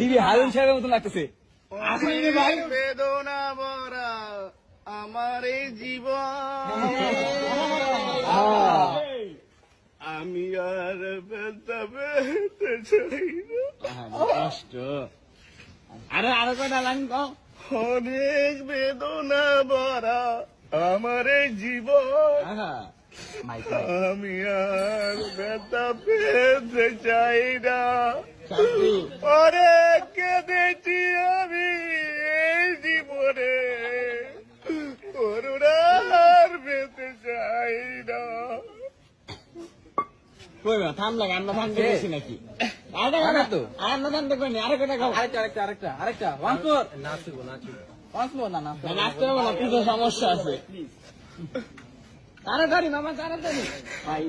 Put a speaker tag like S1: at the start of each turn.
S1: দিবি হারুন সাহেবের মতন লাগতেছে।
S2: ভাই বেদনা ভরা আমার এই জীবন, আমি আর ব্যথা পেতে চাই না।
S1: কষ্ট আরো কটা লাইন কও।
S2: অনেক বেদনা ভরা আমার এই জীবন, আমি আর ব্যথা পেতে চাই না। অনেক কেঁদেছি আমি এই জীবনে, করুণার পেতে চাই না।
S1: কই না থাম লাগে, আমরা থামতে গেছি নাকি? আরেকটা তো আমরা থামতে কইনি, আরেকটা খাও। আরেকটা ওয়ান ফোর নাচবো না নাচতে হবে না, কিছু সমস্যা আছে। তাড়াতাড়ি মামা তাড়াতাড়ি ভাই